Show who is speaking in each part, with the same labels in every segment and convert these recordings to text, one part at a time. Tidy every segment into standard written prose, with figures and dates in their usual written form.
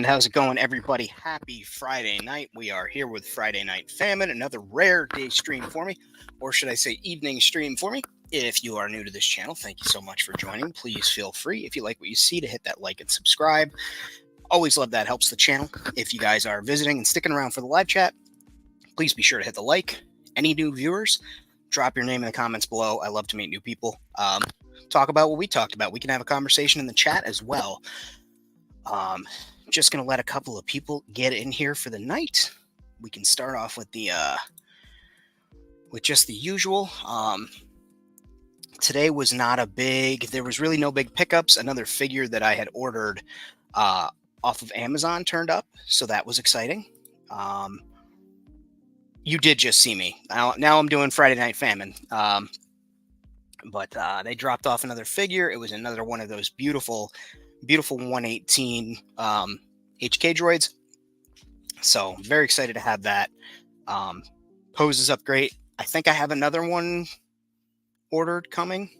Speaker 1: And how's it going, everybody? Happy Friday night. We are here with Friday Night Famine, another rare day stream for me, or should I say evening stream for me. If you are new to this channel, thank you so much for joining. Please feel free, if you like what you see, to hit that like and subscribe. Always love that, helps the channel. If you guys are visiting and sticking around for the live chat, please be sure to hit the like. Any new viewers, drop your name in the comments below. I love to meet new people. Talk about what we talked about. We can have a conversation in the chat as well. Just gonna let a couple of people get in here for the night. We can start off with the with just the usual. Today was not a big. There was really no big pickups. Another figure that I had ordered off of Amazon turned up, so that was exciting. You did just see me. Now I'm doing Friday Night Famine. But they dropped off another figure. It was another one of those beautiful 118 HK droids. So very excited to have that. Poses up great. I think I have another one ordered coming.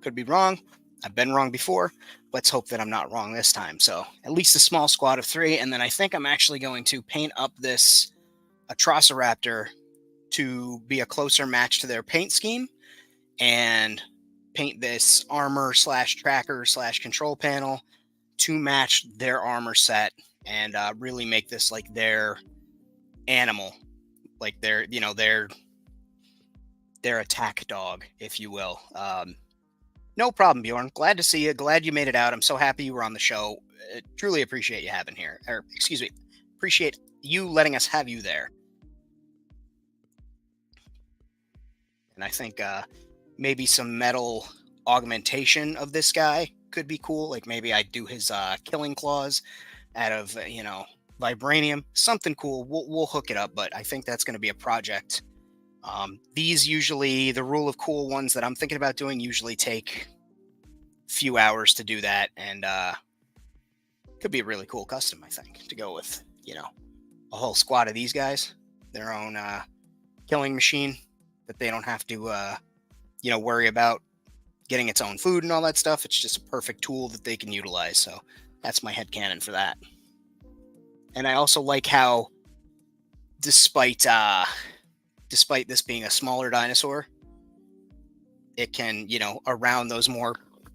Speaker 1: Could be wrong. I've been wrong before. Let's hope that I'm not wrong this time. So at least a small squad of 3. And then I think I'm actually going to paint up this Atrociraptor to be a closer match to their paint scheme. And paint this armor / tracker / control panel to match their armor set, and really make this like their animal, like their attack dog, if you will. No problem, Bjorn. Glad to see you. Glad you made it out. I'm so happy you were on the show. Truly appreciate you having here. Or excuse me, appreciate you letting us have you there. And I think maybe some metal augmentation of this guy could be cool. Like maybe I do his killing claws out of vibranium, something cool. We'll hook it up, but I think that's going to be a project. These usually, the rule of cool ones that I'm thinking about doing, usually take a few hours to do that, and could be a really cool custom, I think, to go with a whole squad of these guys, their own killing machine that they don't have to worry about getting its own food and all that stuff. It's just a perfect tool that they can utilize. So that's my headcanon for that. And I also like how, despite this being a smaller dinosaur, it can, around those more,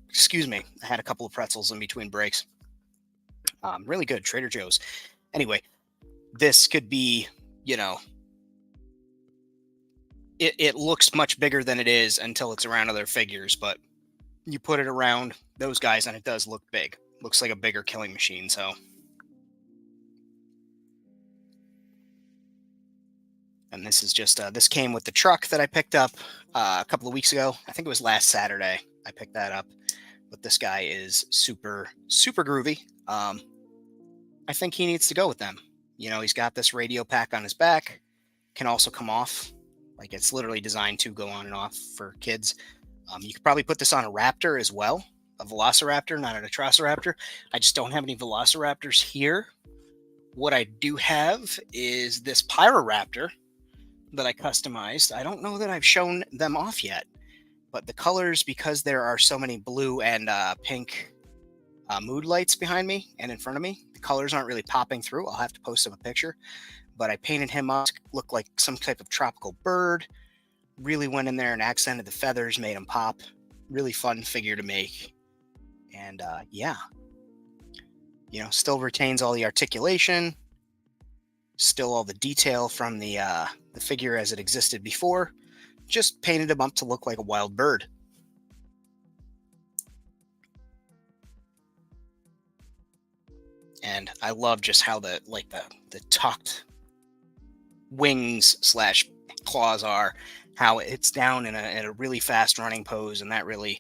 Speaker 1: excuse me, I had a couple of pretzels in between breaks. Really good, Trader Joe's. Anyway, this could be, it looks much bigger than it is until it's around other figures, but you put it around those guys and it does look big. Looks like a bigger killing machine. So, and this is just this came with the truck that I picked up a couple of weeks ago. I think it was last Saturday I picked that up. But this guy is super groovy. I think he needs to go with them. He's got this radio pack on his back, can also come off. Like, it's literally designed to go on and off for kids. You could probably put this on a raptor as well, a velociraptor, not an atrociraptor. I just don't have any velociraptors here. What I do have is this pyroraptor that I customized. I don't know that I've shown them off yet, but the colors, because there are so many blue and pink mood lights behind me and in front of me, the colors aren't really popping through. I'll have to post up a picture. But I painted him up to look like some type of tropical bird. Really went in there and accented the feathers, made him pop. Really fun figure to make. And still retains all the articulation. Still all the detail from the figure as it existed before. Just painted him up to look like a wild bird. And I love just how the tucked wings / claws are, how it's down in a really fast running pose, and that really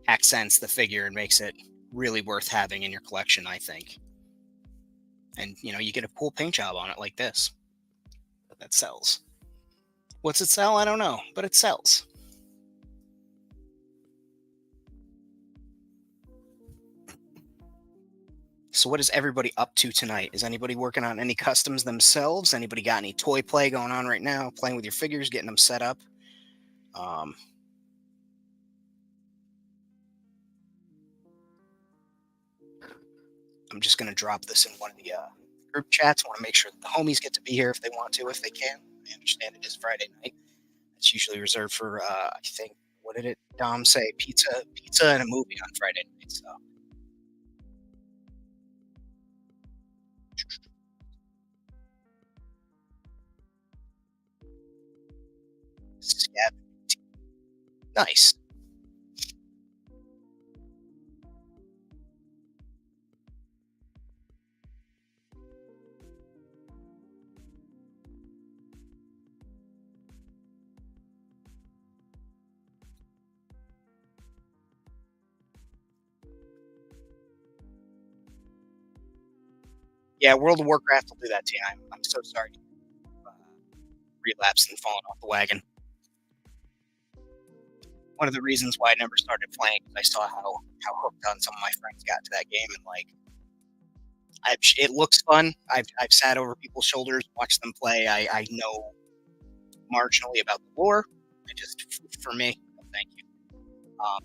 Speaker 1: accents the figure and makes it really worth having in your collection, I think. And you get a cool paint job on it like this that sells. What's it sell? I don't know, but it sells. So what is everybody up to tonight? Is anybody working on any customs themselves? Anybody got any toy play going on right now? Playing with your figures, getting them set up? I'm just going to drop this in one of the group chats. I want to make sure that the homies get to be here if they want to, if they can. I understand it is Friday night. It's usually reserved for, I think, what did it, Dom say? Pizza, and a movie on Friday night. So, yeah, nice. Yeah, World of Warcraft will do that to you. I'm so sorry. Uh, Relapsed and fallen off the wagon. One of the reasons why I never started playing is I saw how hooked on some of my friends got to that game, and like it looks fun. I've sat over people's shoulders, watched them play. I know marginally about the lore. I just for me, no, thank you. Um,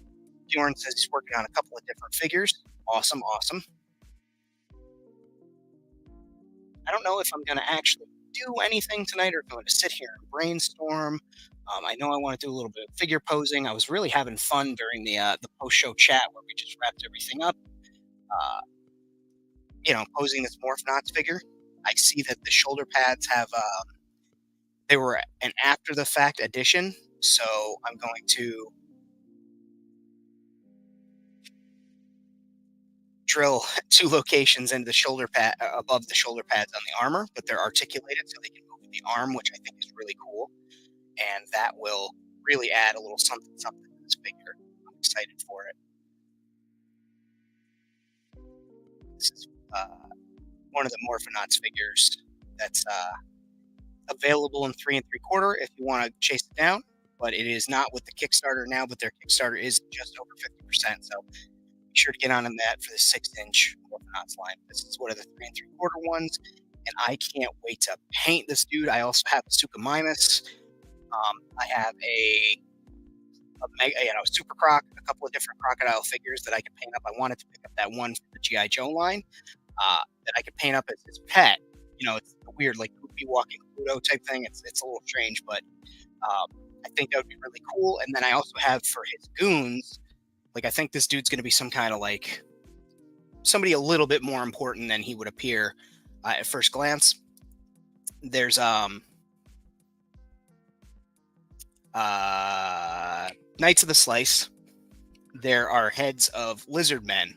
Speaker 1: Bjorn says he's working on a couple of different figures. Awesome, awesome. I don't know if I'm going to actually do anything tonight or if I'm going to sit here and brainstorm. I know I want to do a little bit of figure posing. I was really having fun during the post show chat where we just wrapped everything up. Uh, posing this Morphnauts figure. I see that the shoulder pads have they were an after the fact addition, so I'm going to drill two locations into the shoulder pad above the shoulder pads on the armor, but they're articulated so they can move the arm, which I think is really cool, and that will really add a little something something to this figure. I'm excited for it. This is one of the Morphonauts figures that's available in 3 3/4 if you want to chase it down, but it is not with the Kickstarter now, but their Kickstarter is just over 50%. So be sure to get on that for the 6-inch Morphonauts line. This is one of the 3 3/4 ones, and I can't wait to paint this dude. I also have a Suchomimus. I have a mega, Super Croc, a couple of different crocodile figures that I can paint up. I wanted to pick up that one for the GI Joe line that I could paint up as his pet. It's a weird, like goofy walking Pluto type thing. It's a little strange, but I think that would be really cool. And then I also have for his goons, like I think this dude's going to be some kind of like somebody a little bit more important than he would appear at first glance. There's Knights of the Slice. There are heads of lizard men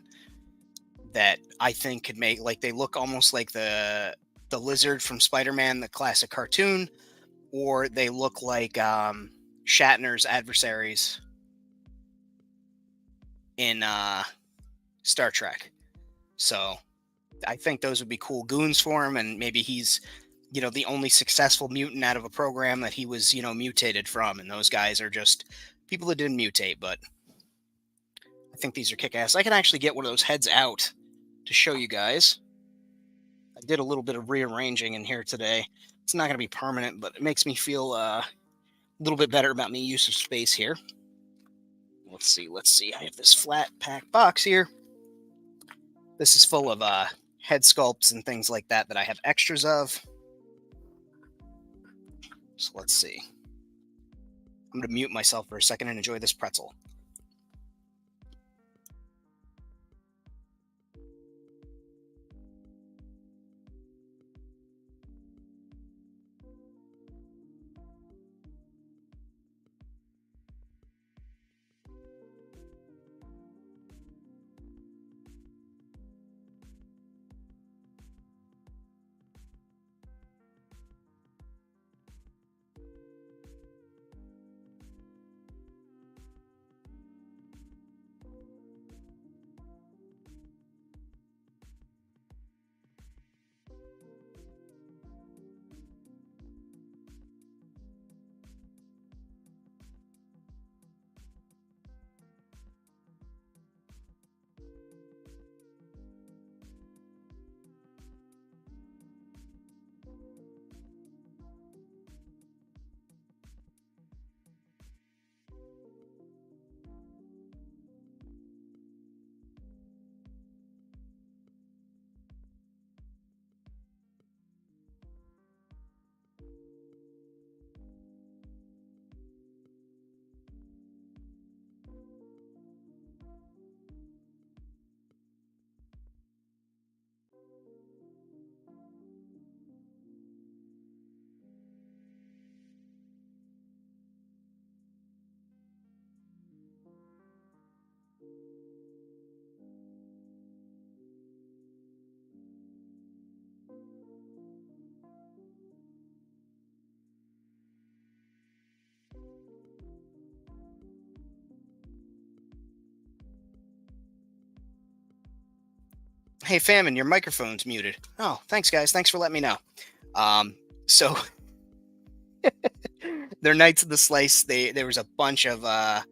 Speaker 1: that I think could make, like, they look almost like the lizard from Spider-Man, the classic cartoon, or they look like Shatner's adversaries in Star Trek. So I think those would be cool goons for him, and maybe he's the only successful mutant out of a program that he was mutated from, and those guys are just people that didn't mutate. But I think these are kick-ass. I can actually get one of those heads out to show you guys. I did a little bit of rearranging in here today. It's not going to be permanent, but it makes me feel a little bit better about me use of space here. Let's see. I have this flat pack box here. This is full of head sculpts and things like that I have extras of. So let's see. I'm going to mute myself for a second and enjoy this pretzel. Hey, Famine, your microphone's muted. Oh, thanks, guys. Thanks for letting me know. So they're Knights of the Slice. There was a bunch of them.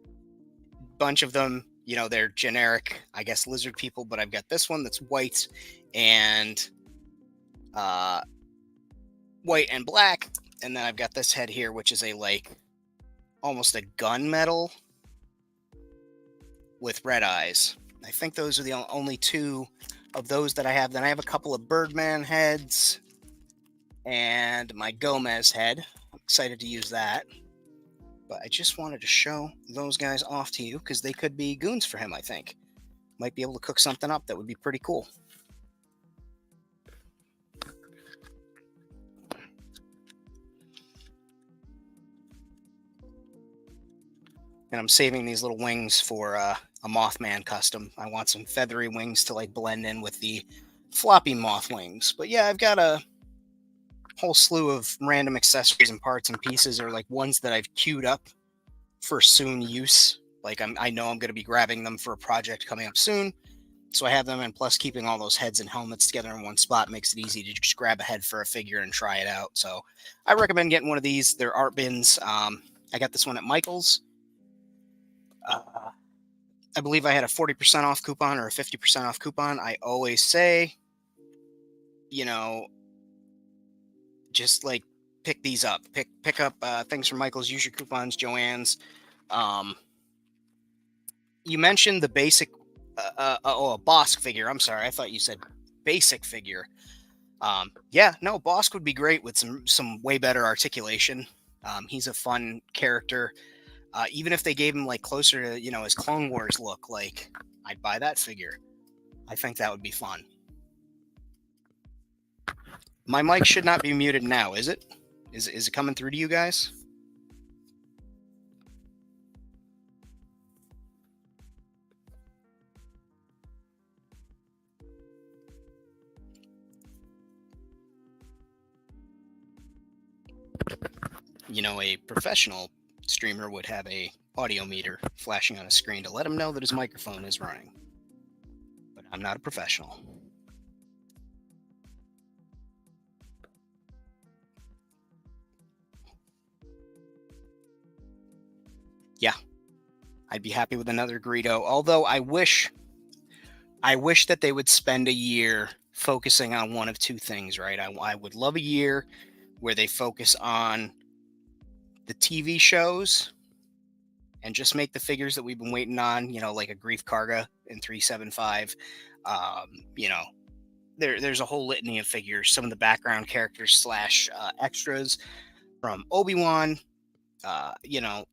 Speaker 1: You know, they're generic, I guess, lizard people. But I've got this one that's white and black, and then I've got this head here, which is a like almost a gunmetal with red eyes. I think those are the only two of those that I have. Then I have a couple of Birdman heads and my Gomez head. I'm excited to use that. But I just wanted to show those guys off to you because they could be goons for him, I think. Might be able to cook something up that would be pretty cool. And I'm saving these little wings for a Mothman custom. I want some feathery wings to like blend in with the floppy moth wings. But yeah, I've got a whole slew of random accessories and parts and pieces, or like ones that I've queued up for soon use. Like I know I'm going to be grabbing them for a project coming up soon. So I have them, and plus keeping all those heads and helmets together in one spot makes it easy to just grab a head for a figure and try it out. So I recommend getting one of these. They're art bins. I got this one at Michael's. I believe I had a 40% off coupon or a 50% off coupon. I always say, you know, just like pick these up. Pick up things from Michael's. Use your coupons, Joann's. You mentioned the basic, a Bosk figure. I'm sorry, I thought you said basic figure. Yeah, no, Bosk would be great with some way better articulation. He's a fun character. Even if they gave him like closer to, you know, his Clone Wars look, like I'd buy that figure. I think that would be fun. My mic should not be muted now, is it? Is it coming through to you guys? You know, a professional streamer would have a audio meter flashing on a screen to let him know that his microphone is running. But I'm not a professional. Yeah, I'd be happy with another Greedo. Although I wish that they would spend a year focusing on one of two things, right? I would love a year where they focus on the TV shows and just make the figures that we've been waiting on, you know, like a Grief Karga in 375. You know, there's a whole litany of figures, some of the background characters / extras from Obi-Wan. You know,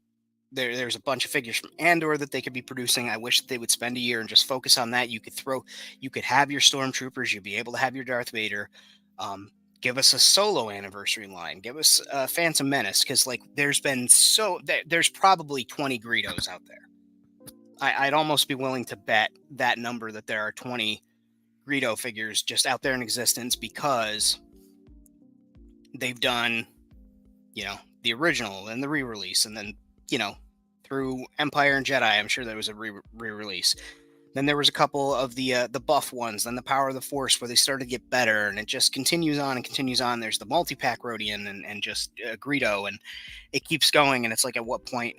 Speaker 1: there's a bunch of figures from Andor that they could be producing. I wish that they would spend a year and just focus on that. You could have your Stormtroopers, you'd be able to have your Darth Vader. Give us a solo anniversary line. Give us a Phantom Menace, because like there's probably 20 Greedos out there. I'd almost be willing to bet that number that there are 20 Greedo figures just out there in existence, because they've done, you know, the original and the re-release, and then, you know, through Empire and Jedi, I'm sure there was a re-release. Then there was a couple of the buff ones, then the Power of the Force, where they started to get better, and it just continues on and continues on. There's the multi-pack Rodian and just Greedo, and it keeps going. And it's like, at what point,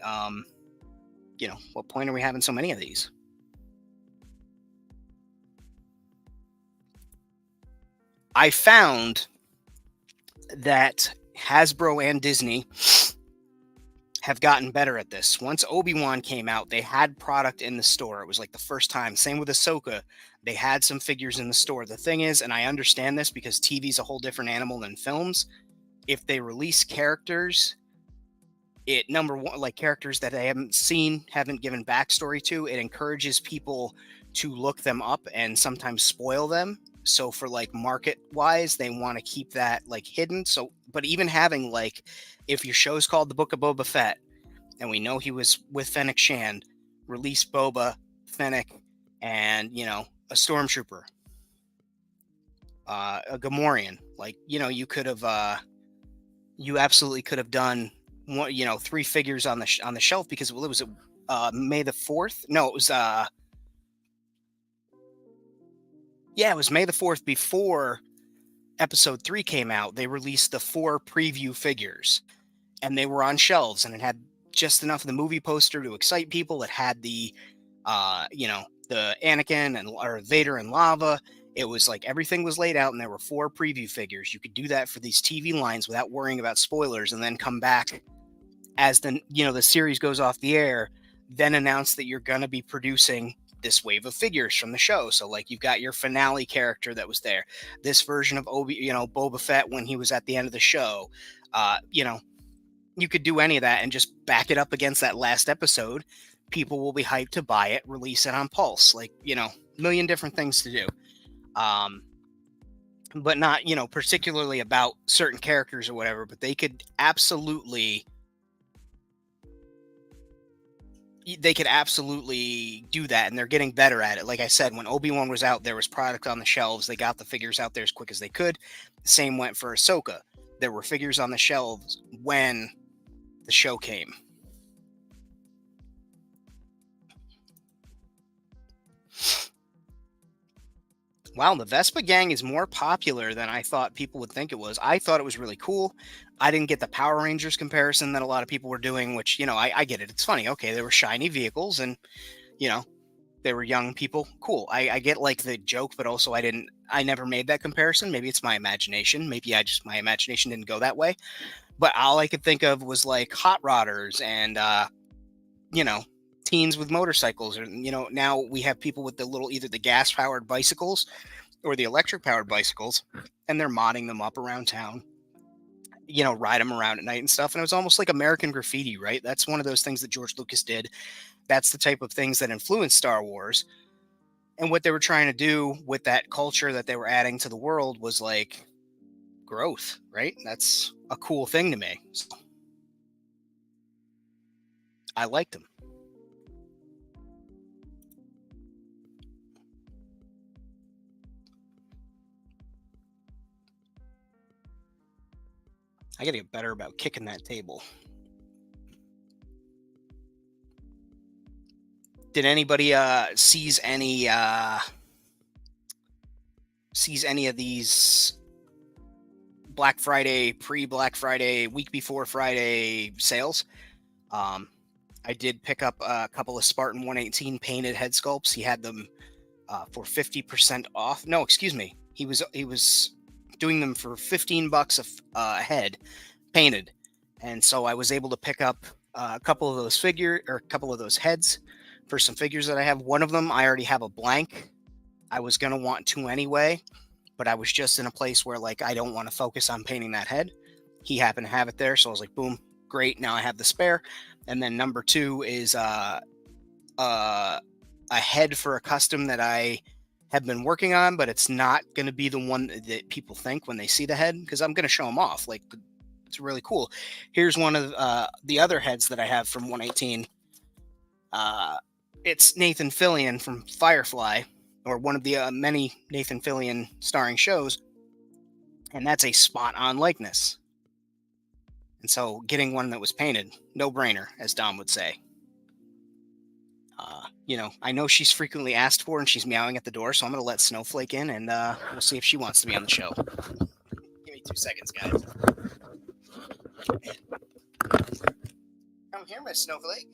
Speaker 1: you know, what point are we having so many of these? I found that Hasbro and Disney have gotten better at this. Once Obi-Wan came out, they had product in the store. It was like the first time. Same with Ahsoka. They had some figures in the store. The thing is, and I understand this because TV's a whole different animal than films, if they release characters, number one, like characters that they haven't seen, haven't given backstory to, it encourages people to look them up and sometimes spoil them. So for like market wise, they want to keep that like hidden. So, but even having like, if your show's called The Book of Boba Fett, and we know he was with Fennec Shand, release Boba, Fennec, and, you know, a Stormtrooper, a Gamorrean. Like, you know, you absolutely could have done one, you know, 3 figures on the shelf, because it was May the 4th. No, it was Yeah, it was May the 4th before episode 3 came out. They released the 4 preview figures, and they were on shelves, and it had just enough of the movie poster to excite people. It had the the Anakin and or Vader and lava. It was like everything was laid out, and there were 4 preview figures. You could do that for these TV lines without worrying about spoilers, and then come back as the series goes off the air, then announce that you're going to be producing this wave of figures from the show. So like you've got your finale character that was there, this version of Boba Fett when he was at the end of the show. You could do any of that and just back it up against that last episode. People will be hyped to buy it, release it on Pulse, like, million different things to do. But not, particularly about certain characters or whatever, but they could absolutely do that, and they're getting better at it. Like I said, when Obi-Wan was out, there was product on the shelves. They got the figures out there as quick as they could. The same went for Ahsoka. There were figures on the shelves when the show came. Wow, the Vespa gang is more popular than I thought people would think it was. I thought it was really cool. I didn't get the Power Rangers comparison that a lot of people were doing, which, I get it. It's funny. Okay, they were shiny vehicles and, they were young people. Cool. I get like the joke, but also I never made that comparison. Maybe it's my imagination. Maybe my imagination didn't go that way. But all I could think of was like hot rodders and, teens with motorcycles. Or, now we have people with either the gas powered bicycles or the electric powered bicycles, and they're modding them up around town, ride them around at night and stuff. And it was almost like American Graffiti, right? That's one of those things that George Lucas did. That's the type of things that influenced Star Wars. And what they were trying to do with that culture that they were adding to the world was like growth, right? That's a cool thing to me. So I liked them. I gotta get better about kicking that table. Did anybody sees any of these Black Friday, pre-Black Friday, week before Friday sales? I did pick up a couple of Spartan 118 painted head sculpts. He had them for 50% off. No, excuse me. He was doing them for $15 a head, painted, and so I was able to pick up a couple of those heads for some figures that I have. One of them I already have a blank. I was gonna want to anyway, but I was just in a place where like I don't want to focus on painting that head. He happened to have it there, so I was like, boom, great. Now I have the spare. And then number 2 is a head for a custom that I have been working on, but it's not going to be the one that people think when they see the head, because I'm going to show them off. Like, it's really cool. Here's one of the other heads that I have from 118. It's Nathan Fillion from Firefly, or one of the many Nathan Fillion starring shows, and that's a spot-on likeness. And so getting one that was painted, no brainer, as Dom would say. I know she's frequently asked for, and she's meowing at the door, so I'm going to let Snowflake in, and we'll see if she wants to be on the show. Give me 2 seconds, guys. Come here, Miss Snowflake.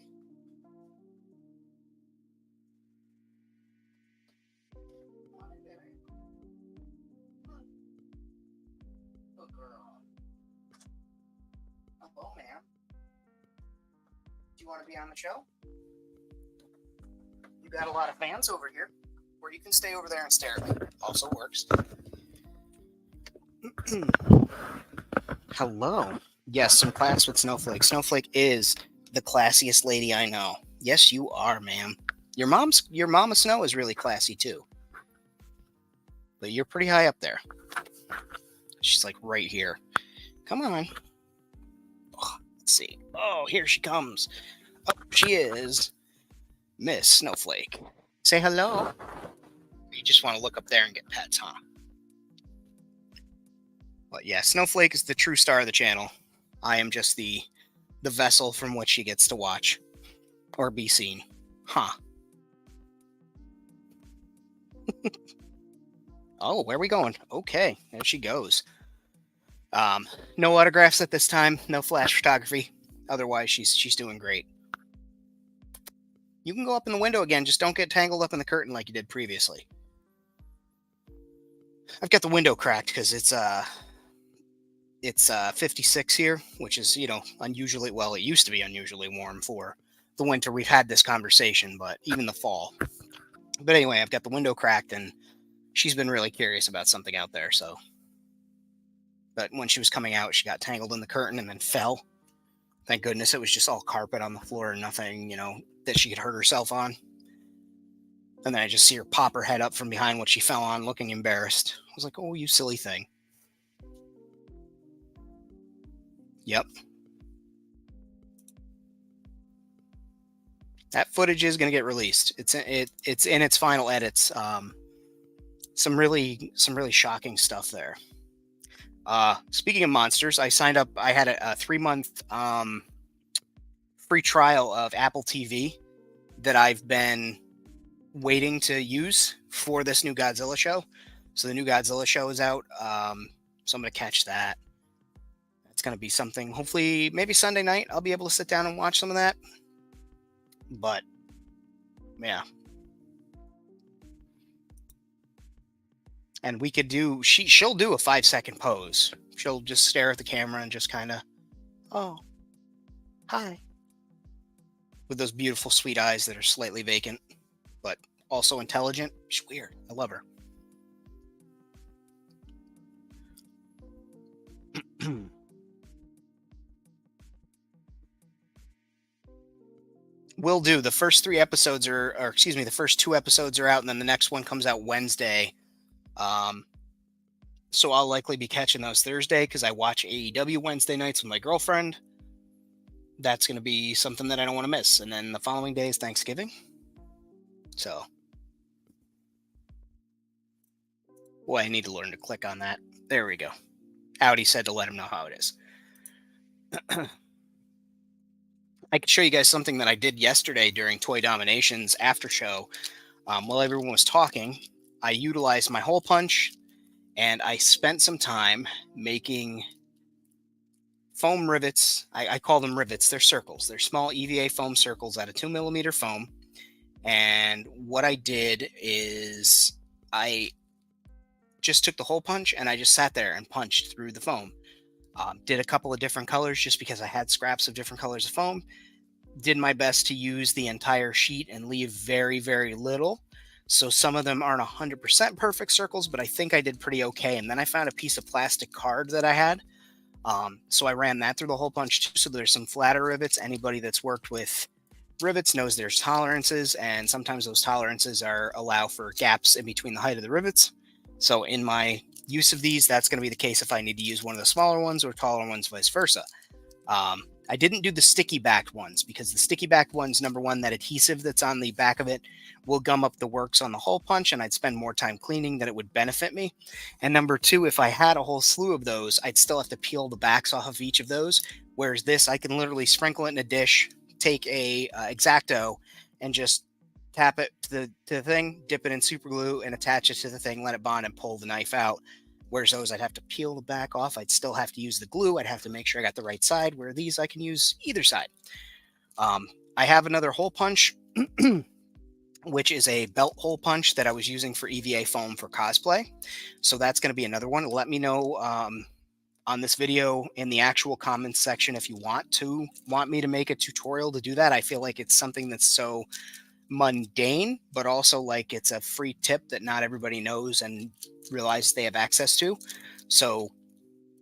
Speaker 1: Good girl. Hello, ma'am. Do you want to be on the show? You got a lot of fans over here, or you can stay over there and stare at me. Also works. Hello. Yes, some class with Snowflake. Snowflake is the classiest lady I know. Yes, you are, ma'am. Your Mama Snow is really classy too. But you're pretty high up there. She's like right here. Come on. Oh, let's see. Oh, here she comes. Oh, she is Miss Snowflake. Say hello. You just want to look up there and get pets, huh? But yeah, Snowflake is the true star of the channel. I am just the vessel from which she gets to watch or be seen. Huh. Oh, where are we going? Okay, there she goes. No autographs at this time. No flash photography. Otherwise, she's doing great. You can go up in the window again. Just don't get tangled up in the curtain like you did previously. I've got the window cracked because it's 56 here, which is, unusually, well, it used to be unusually warm for the winter. We've had this conversation, but even the fall. But anyway, I've got the window cracked, and she's been really curious about something out there. So, but when she was coming out, she got tangled in the curtain and then fell. Thank goodness it was just all carpet on the floor and nothing, that she could hurt herself on. And then I just see her pop her head up from behind what she fell on, looking embarrassed. I was like, oh, you silly thing. Yep. That footage is going to get released. It's in its final edits. Some really shocking stuff there. Speaking of monsters, I signed up. I had a 3-month free trial of Apple TV that I've been waiting to use for this new Godzilla show. So the new Godzilla show is out. So I'm going to catch that. It's going to be something. Hopefully, maybe Sunday night, I'll be able to sit down and watch some of that. But yeah. And we could do, she'll do a 5-second pose. She'll just stare at the camera and just kind of, oh, hi. With those beautiful, sweet eyes that are slightly vacant, but also intelligent. She's weird. I love her. Will do. The first 3 episodes the first 2 episodes are out, and then the next one comes out Wednesday. So I'll likely be catching those Thursday because I watch AEW Wednesday nights with my girlfriend. That's going to be something that I don't want to miss. And then the following day is Thanksgiving. So, boy, I need to learn to click on that. There we go. Audi said to let him know how it is. I could show you guys something that I did yesterday during Toy Dominations after show. While everyone was talking, I utilized my hole punch, and I spent some time making foam rivets. I call them rivets. They're circles. They're small EVA foam circles out of 2mm foam. And what I did is I just took the hole punch and I just sat there and punched through the foam. Did a couple of different colors just because I had scraps of different colors of foam. Did my best to use the entire sheet and leave very, very little. So some of them aren't 100% perfect circles, but I think I did pretty okay. And then I found a piece of plastic card that I had. So I ran that through the hole punch too. So there's some flatter rivets. Anybody that's worked with rivets knows there's tolerances, and sometimes those tolerances allow for gaps in between the height of the rivets. So in my use of these, that's going to be the case if I need to use one of the smaller ones or taller ones, vice versa. I didn't do the sticky backed ones because the sticky backed ones, number one, that adhesive that's on the back of it will gum up the works on the hole punch, and I'd spend more time cleaning than it would benefit me. And number two, if I had a whole slew of those, I'd still have to peel the backs off of each of those. Whereas this, I can literally sprinkle it in a dish, take a X-Acto, and just tap it to the thing, dip it in super glue, and attach it to the thing, let it bond, and pull the knife out. Whereas those, I'd have to peel the back off. I'd still have to use the glue. I'd have to make sure I got the right side, where these I can use either side. I have another hole punch, which is a belt hole punch that I was using for EVA Foam for cosplay. So that's going to be another one. Let me know on this video in the actual comments section if you want me to make a tutorial to do that. I feel like it's something that's so mundane, but also like it's a free tip that not everybody knows and realize they have access to. So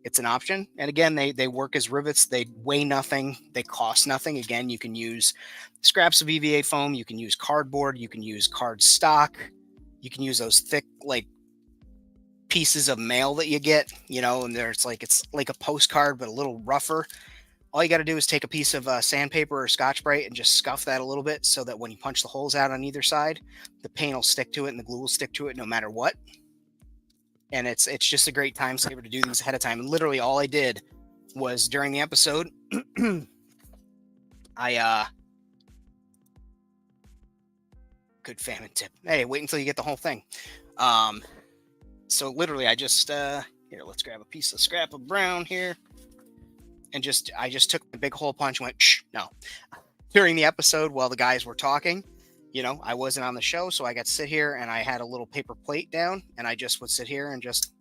Speaker 1: it's an option. And again, they work as rivets. They weigh nothing. They cost nothing. Again, you can use scraps of EVA foam. You can use cardboard. You can use card stock. You can use those thick, like, pieces of mail that you get, and it's like a postcard, but a little rougher. All you got to do is take a piece of sandpaper or Scotch-Brite and just scuff that a little bit so that when you punch the holes out on either side, the paint will stick to it and the glue will stick to it no matter what. And it's just a great time saver to do these ahead of time. And literally all I did was during the episode, good famine tip. Hey, wait until you get the whole thing. So literally, I just here. Let's grab a piece of scrap of brown here, and I just took a big hole punch. And went Shh, no. During the episode, while the guys were talking, I wasn't on the show, so I got to sit here and I had a little paper plate down, and I just would sit here and just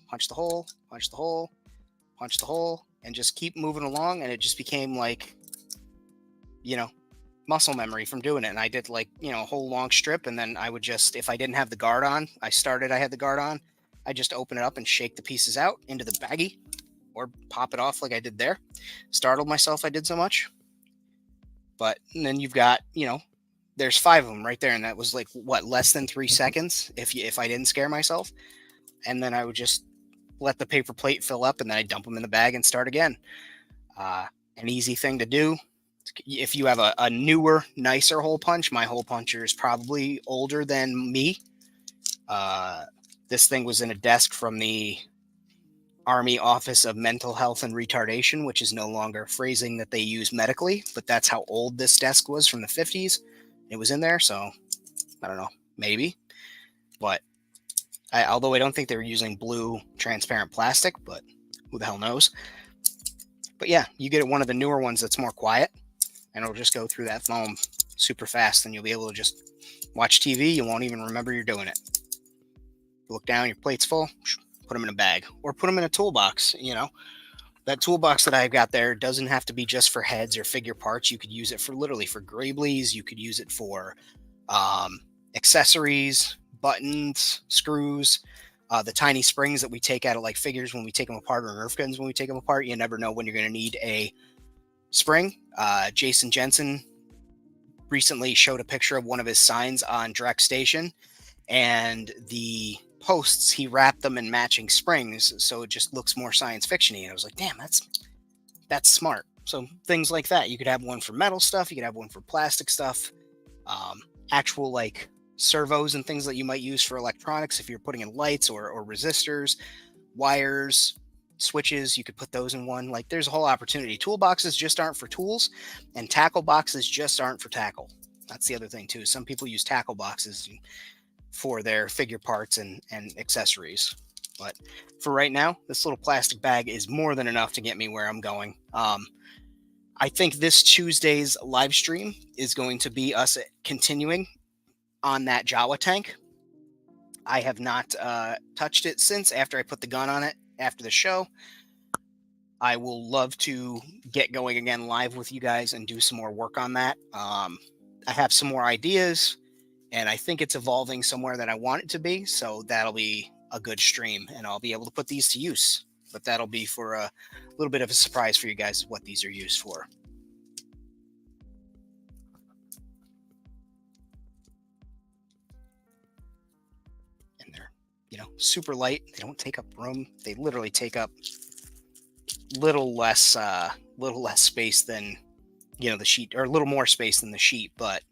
Speaker 1: punch the hole, punch the hole, punch the hole, and just keep moving along. And it just became like, muscle memory from doing it. And I did like, a whole long strip. And then I would just, if I didn't have the guard on, I had the guard on. I just open it up and shake the pieces out into the baggie or pop it off like I did there. Startled myself I did so much. But then you've got, there's 5 of them right there. And that was like, less than 3 seconds if I didn't scare myself. And then I would just let the paper plate fill up, and then I dump them in the bag and start again. An easy thing to do. If you have a newer, nicer hole punch, my hole puncher is probably older than me. This thing was in a desk from the Army Office of Mental Health and Retardation, which is no longer a phrasing that they use medically, but that's how old this desk was, from the 50s. It was in there, so I don't know, maybe. But although I don't think they were using blue transparent plastic, but who the hell knows? But yeah, you get one of the newer ones that's more quiet, and it'll just go through that foam super fast, and you'll be able to just watch TV. You won't even remember you're doing it. Look down, your plate's full, put them in a bag, or put them in a toolbox. That toolbox that I've got there doesn't have to be just for heads or figure parts. You could use it for literally for grablies. You could use it for accessories, buttons, screws, the tiny springs that we take out of like figures when we take them apart, or Nerf guns when we take them apart. You never know when you're going to need a spring. Jason Jensen recently showed a picture of one of his signs on Direct Station, and the posts, he wrapped them in matching springs, so it just looks more science fiction-y. And I was like, damn, that's smart. So things like that. You could have one for metal stuff, you could have one for plastic stuff, actual like servos and things that you might use for electronics. If you're putting in lights or resistors, wires, switches, you could put those in one. Like, there's a whole opportunity. Toolboxes just aren't for tools, and tackle boxes just aren't for tackle. That's the other thing too. Some people use tackle boxes for their figure parts and accessories. But for right now, this little plastic bag is more than enough to get me where I'm going. I think this Tuesday's live stream is going to be us continuing on that Jawa tank. I have not touched it since after I put the gun on it after the show. I will love to get going again live with you guys and do some more work on that. I have some more ideas, and I think it's evolving somewhere that I want it to be. So that'll be a good stream, and I'll be able to put these to use. But that'll be for a little bit of a surprise for you guys, what these are used for. And they're, super light. They don't take up room. They literally take up little less space than, the sheet, or a little more space than the sheet. But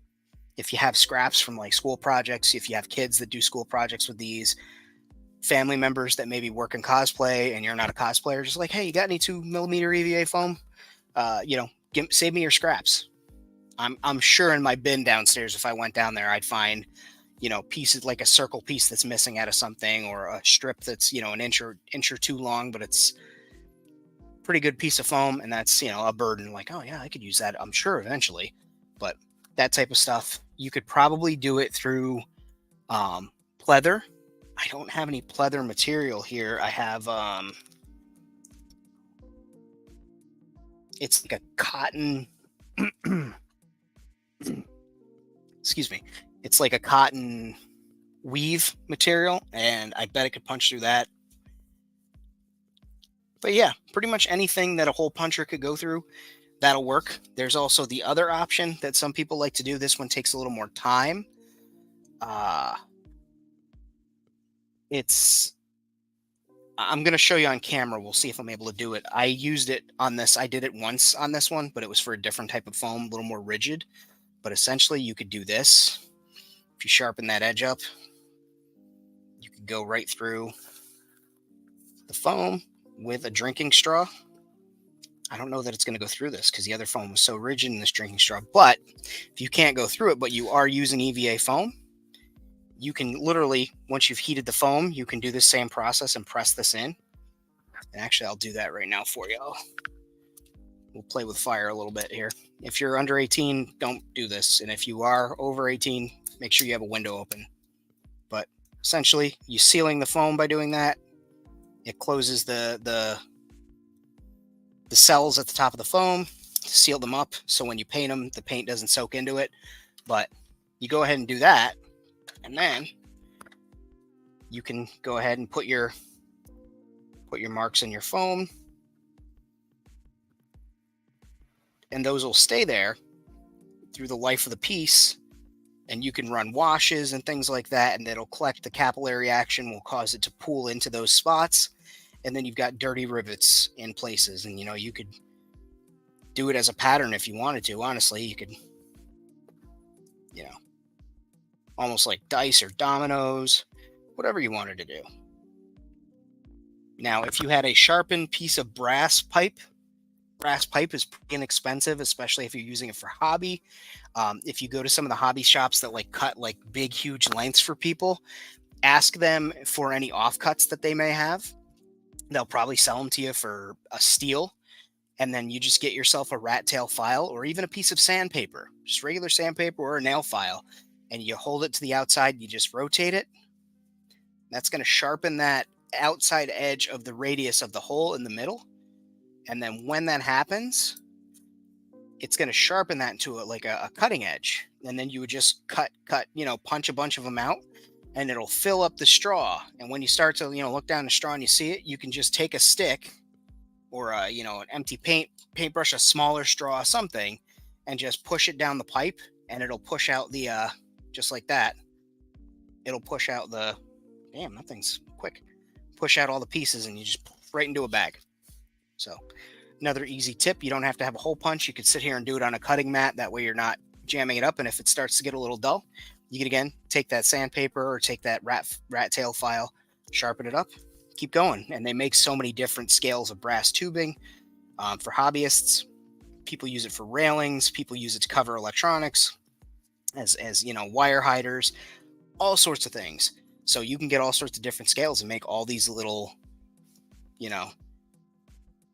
Speaker 1: if you have scraps from like school projects, if you have kids that do school projects with these, family members that maybe work in cosplay and you're not a cosplayer, just like, hey, you got any 2mm EVA foam? Save me your scraps. I'm sure in my bin downstairs, if I went down there, I'd find, pieces like a circle piece that's missing out of something, or a strip that's, an inch or two long, but it's pretty good piece of foam, and that's, a burden. Like, oh yeah, I could use that, I'm sure, eventually. But that type of stuff, you could probably do it through pleather. I don't have any pleather material here. I have it's like a cotton excuse me, it's like a cotton weave material, and I bet I could punch through that. But yeah, pretty much anything that a hole puncher could go through, that'll work. There's also the other option that some people like to do. This one takes a little more time. I'm going to show you on camera. We'll see if I'm able to do it. I used it on this. I did it once on this one, but it was for a different type of foam, a little more rigid. But essentially, you could do this. If you sharpen that edge up, you could go right through the foam with a drinking straw. I don't know that it's going to go through this because the other foam was so rigid in this drinking straw. But if you can't go through it, but you are using EVA foam, you can literally, once you've heated the foam, you can do the same process and press this in. And actually, I'll do that right now for you. We'll play with fire a little bit here. If you're under 18, don't do this. And if you are over 18, make sure you have a window open. But essentially, you're sealing the foam by doing that. It closes the cells at the top of the foam to seal them up. So when you paint them, the paint doesn't soak into it. But you go ahead and do that. And then you can go ahead and put your marks in your foam. And those will stay there through the life of the piece. And you can run washes and things like that, and it'll collect the capillary action, will cause it to pool into those spots. And then you've got dirty rivets in places. And, you could do it as a pattern if you wanted to. Honestly, you could, almost like dice or dominoes, whatever you wanted to do. Now, if you had a sharpened piece of brass pipe is pretty inexpensive, especially if you're using it for hobby. If you go to some of the hobby shops that cut big, huge lengths for people, ask them for any offcuts that they may have. They'll probably sell them to you for a steal. And then you just get yourself a rat tail file or even a piece of sandpaper, just regular sandpaper or a nail file. And you hold it to the outside, you just rotate it. That's going to sharpen that outside edge of the radius of the hole in the middle. And then when that happens, it's going to sharpen that into a cutting edge. And then you would just cut, punch a bunch of them out, and it'll fill up the straw. And when you start to, look down the straw and you see it, you can just take a stick or, an empty paintbrush, a smaller straw, something, and just push it down the pipe, and it'll push out the, just like that. It'll push out the, damn, that thing's quick. Push out all the pieces, and you just right into a bag. So another easy tip, you don't have to have a hole punch. You could sit here and do it on a cutting mat. That way you're not jamming it up. And if it starts to get a little dull, you can, again, take that sandpaper or take that rat tail file, sharpen it up, keep going. And they make so many different scales of brass tubing for hobbyists. People use it for railings. People use it to cover electronics as wire hiders, all sorts of things. So you can get all sorts of different scales and make all these little,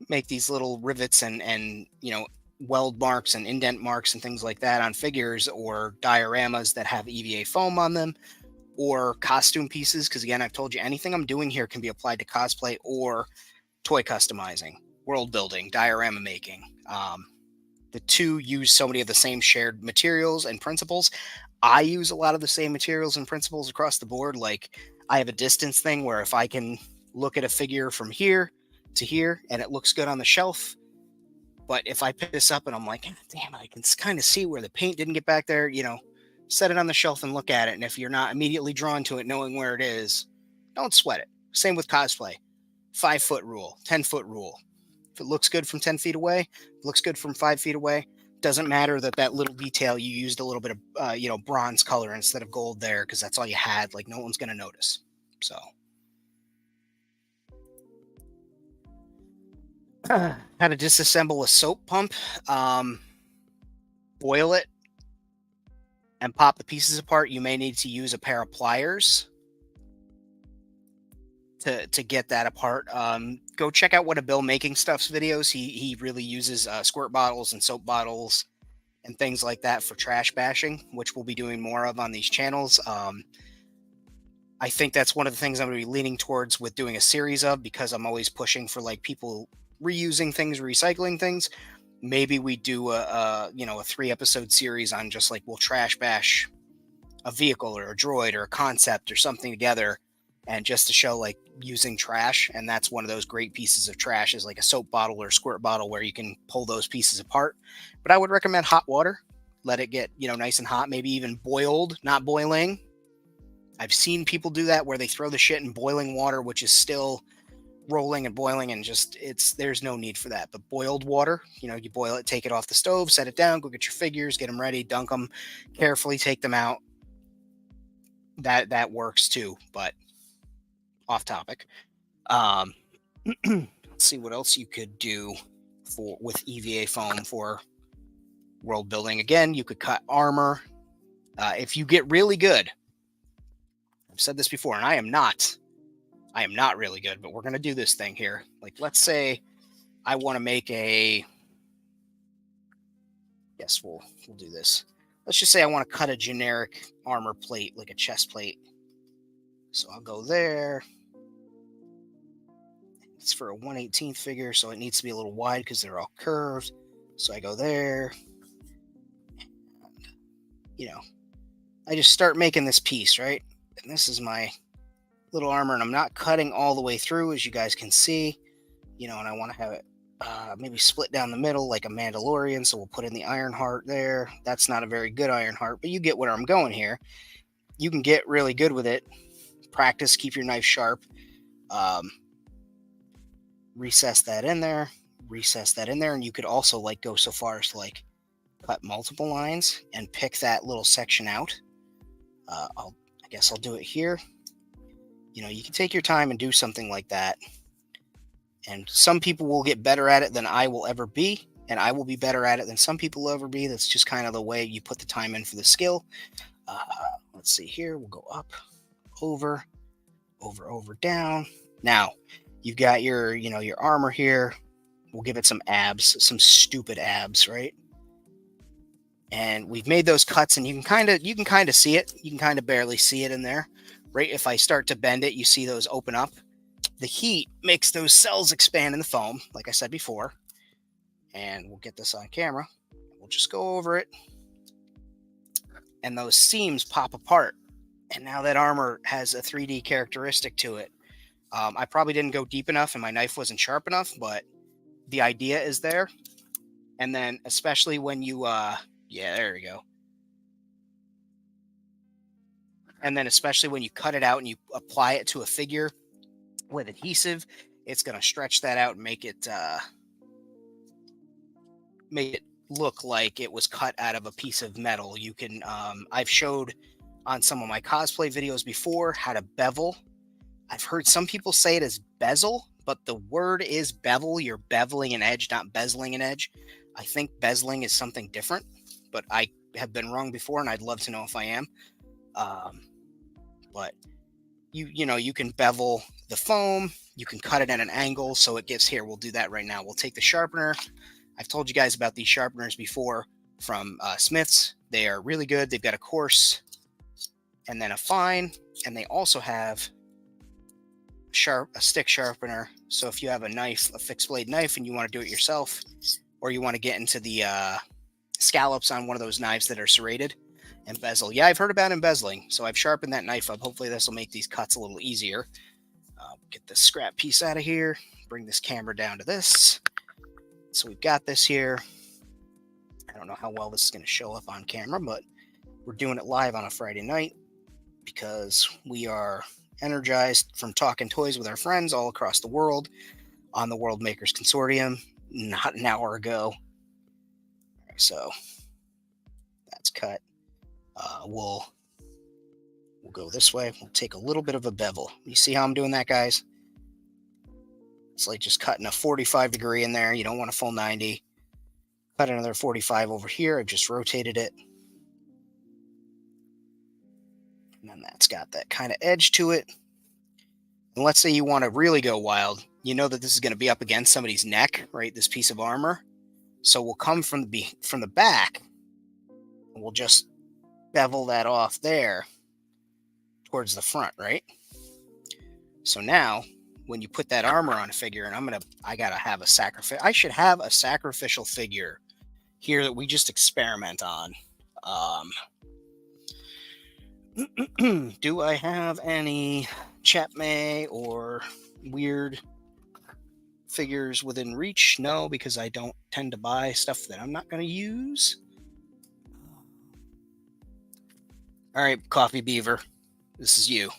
Speaker 1: make these little rivets and weld marks and indent marks and things like that on figures or dioramas that have EVA foam on them, or costume pieces. Because again, I've told you, anything I'm doing here can be applied to cosplay or toy customizing, world building, diorama making. The two use so many of the same shared materials and principles. I use a lot of the same materials and principles across the board. Like, I have a distance thing where if I can look at a figure from here to here and it looks good on the shelf, but if I pick this up and I'm like, damn, I can kind of see where the paint didn't get back there, set it on the shelf and look at it. And if you're not immediately drawn to it, knowing where it is, don't sweat it. Same with cosplay. 5-foot rule, 10-foot rule. If it looks good from 10 feet away, it looks good from 5 feet away. Doesn't matter that little detail, you used a little bit of, bronze color instead of gold there, because that's all you had. Like, no one's going to notice. So how to disassemble a soap pump. Boil it and pop the pieces apart. You may need to use a pair of pliers to get that apart. Go check out What a Bill Making Stuff's videos. He really uses squirt bottles and soap bottles and things like that for trash bashing, which we'll be doing more of on these channels. I think that's one of the things I'm going to be leaning towards with doing a series of, because I'm always pushing for people reusing things, recycling things. Maybe we do a 3-episode series on just we'll trash bash a vehicle or a droid or a concept or something together, and just to show using trash. And that's one of those great pieces of trash, is a soap bottle or a squirt bottle, where you can pull those pieces apart. But I would recommend hot water. Let it get nice and hot, maybe even boiled, not boiling. I've seen people do that where they throw the shit in boiling water, which is still rolling and boiling, and there's no need for that. But boiled water, you boil it, take it off the stove, set it down, go get your figures, get them ready, dunk them carefully, take them out. That works too. But off topic. Let's see what else you could do with EVA foam for world building. Again, you could cut armor. If you get really good I've said this before, and I am not really good, but we're going to do this thing here. Like, let's say I want to make a, yes, we'll do this. Let's just say I want to cut a generic armor plate, like a chest plate. So I'll go there. It's for a 1/18 figure, so it needs to be a little wide because they're all curved. So I go there. And, you know, I just start making this piece, right? And this is my little armor, and I'm not cutting all the way through, as you guys can see. And I want to have it maybe split down the middle like a Mandalorian, so we'll put in the iron heart there. That's not a very good iron heart, but you get where I'm going here. You can get really good with it. Practice, keep your knife sharp. Recess that in there, and you could also go so far as to cut multiple lines and pick that little section out. I guess I'll do it here. You can take your time and do something like that. And some people will get better at it than I will ever be, and I will be better at it than some people will ever be. That's just kind of the way you put the time in for the skill. Let's see here. We'll go up, over, down. Now, you've got your armor here. We'll give it some abs, some stupid abs, right? And we've made those cuts, and you can kind of see it. You can kind of barely see it in there, right? If I start to bend it, you see those open up. The heat makes those cells expand in the foam, like I said before. And we'll get this on camera. We'll just go over it. And those seams pop apart. And now that armor has a 3D characteristic to it. I probably didn't go deep enough and my knife wasn't sharp enough, but the idea is there. And then especially when you, yeah, there we go. And then especially when you cut it out and you apply it to a figure with adhesive, it's going to stretch that out and make it look like it was cut out of a piece of metal. You can, I've showed on some of my cosplay videos before how to bevel. I've heard some people say it as bezel, but the word is bevel. You're beveling an edge, not bezeling an edge. I think bezeling is something different, but I have been wrong before, and I'd love to know if I am. But you can bevel the foam. You can cut it at an angle so it gives here. We'll do that right now. We'll take the sharpener. I've told you guys about these sharpeners before from Smith's. They are really good. They've got a coarse and then a fine, and they also have a stick sharpener. So if you have a knife, a fixed blade knife, and you want to do it yourself, or you want to get into the scallops on one of those knives that are serrated and bezel. Yeah, I've heard about embezzling, so I've sharpened that knife up. Hopefully this will make these cuts a little easier. Get this scrap piece out of here. Bring this camera down to this. So we've got this here. I don't know how well this is going to show up on camera, but we're doing it live on a Friday night because we are energized from talking toys with our friends all across the world on the World Makers Consortium not an hour ago. So that's cut. We'll go this way. We'll take a little bit of a bevel. You see how I'm doing that, guys? It's like just cutting a 45 degree in there. You don't want a full 90. Cut another 45 over here. I've just rotated it. And then that's got that kind of edge to it. And let's say you want to really go wild. You know that this is going to be up against somebody's neck, right? This piece of armor. So we'll come from the back. And we'll just bevel that off there towards the front, right? So now, when you put that armor on a figure, and I gotta have a sacrifice. I should have a sacrificial figure here that we just experiment on. Do I have any Chapmay or weird figures within reach? No, because I don't tend to buy stuff that I'm not going to use. All right, Coffee Beaver, this is you.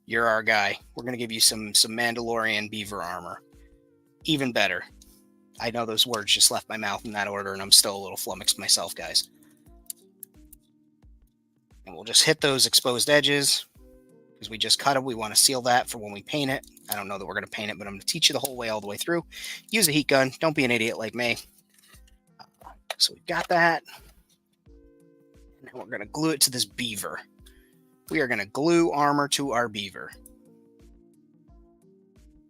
Speaker 1: You're our guy. We're going to give you some Mandalorian beaver armor. Even better. I know those words just left my mouth in that order, and I'm still a little flummoxed myself, guys. And we'll just hit those exposed edges because we just cut them. We want to seal that for when we paint it. I don't know that we're going to paint it, but I'm going to teach you the whole way all the way through. Use a heat gun. Don't be an idiot like me. So we've got that. And now we're going to glue it to this beaver. we are going to glue armor to our beaver.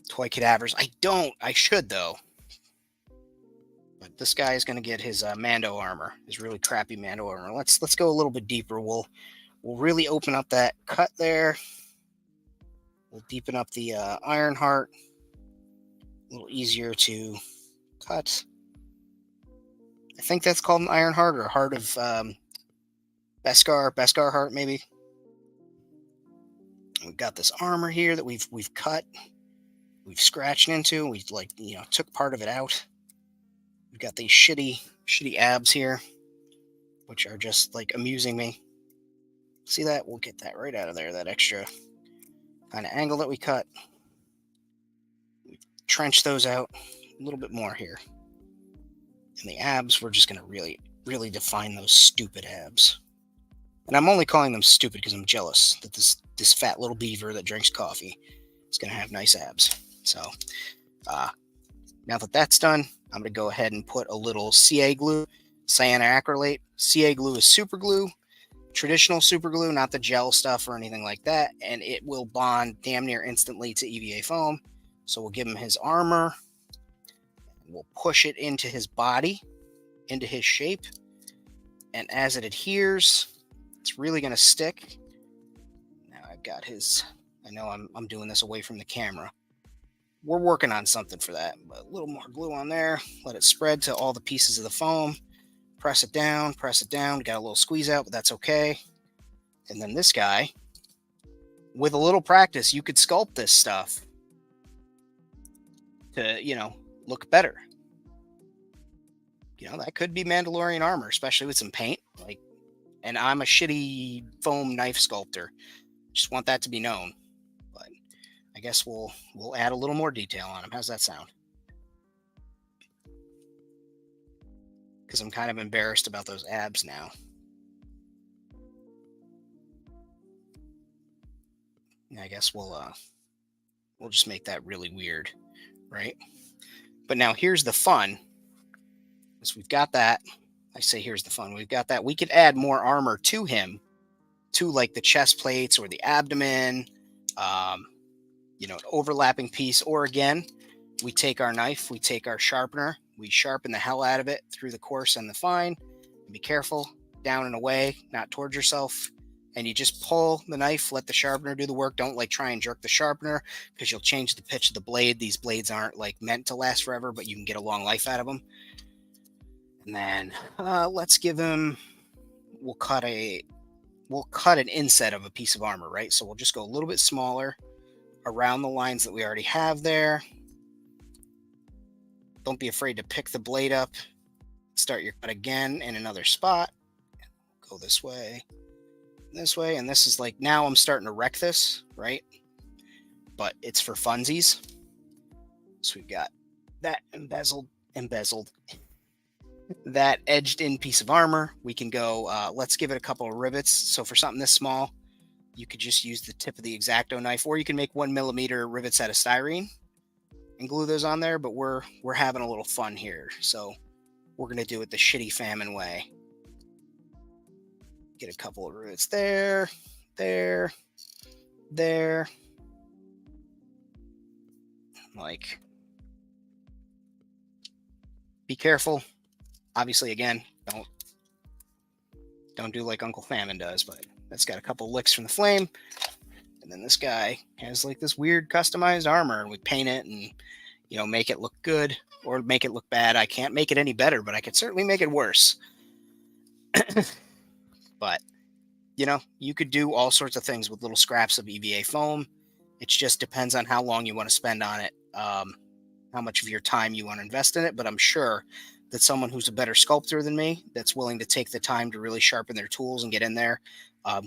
Speaker 1: Toy cadavers. I should though. But this guy is going to get his Mando armor, his really crappy Mando armor. Let's go a little bit deeper. We'll really open up that cut there. We'll deepen up the Iron Heart. A little easier to cut. I think that's called an Iron Heart or Heart of Beskar Heart maybe. We've got this armor here that we've cut, we've scratched into. We took part of it out. We've got these shitty abs here, which are just like amusing me. See that? We'll get that right out of there. That extra kind of angle that we cut. We trench those out a little bit more here. And the abs, we're just going to really define those stupid abs. And I'm only calling them stupid because I'm jealous that this fat little beaver that drinks coffee is going to have nice abs. So now that that's done, I'm going to go ahead and put a little CA glue, cyanoacrylate. CA glue is super glue, traditional super glue, not the gel stuff or anything like that. And it will bond damn near instantly to EVA foam. So we'll give him his armor. We'll push it into his body, into his shape. And as it adheres, it's really going to stick. Now I've got his, I know I'm doing this away from the camera. We're working on something for that. But a little more glue on there. Let it spread to all the pieces of the foam. Press it down, press it down. Got a little squeeze out, but that's okay. And then this guy, with a little practice, you could sculpt this stuff to, look better. That could be Mandalorian armor, especially with some paint. And I'm a shitty foam knife sculptor. Just want that to be known. But I guess we'll add a little more detail on him. How's that sound? Because I'm kind of embarrassed about those abs now. I guess we'll just make that really weird, right? But now here's the fun. Is we've got that. I say here's the fun. We've got that. We could add more armor to him, to like the chest plates or the abdomen, an overlapping piece. Or again, we take our knife, we take our sharpener, we sharpen the hell out of it through the coarse and the fine. Be careful, down and away, not towards yourself. And you just pull the knife, let the sharpener do the work. Don't try and jerk the sharpener because you'll change the pitch of the blade. These blades aren't meant to last forever, but you can get a long life out of them. And then let's give him, we'll cut an inset of a piece of armor, right? So we'll just go a little bit smaller around the lines that we already have there. Don't be afraid to pick the blade up. Start your cut again in another spot. Go this way, and this is now I'm starting to wreck this, right? But it's for funsies. So we've got that embezzled, that edged in piece of armor. We can go, let's give it a couple of rivets. So for something this small, you could just use the tip of the X-Acto knife, or you can make 1mm rivets out of styrene and glue those on there. But we're having a little fun here. So we're going to do it the shitty famine way. Get a couple of rivets there. Be careful. Obviously, again, don't do like Uncle Famine does, but that's got a couple licks from the flame. And then this guy has this weird customized armor, and we paint it and, make it look good or make it look bad. I can't make it any better, but I could certainly make it worse. But, you could do all sorts of things with little scraps of EVA foam. It just depends on how long you want to spend on it, how much of your time you want to invest in it. But I'm sure that someone who's a better sculptor than me, that's willing to take the time to really sharpen their tools and get in there,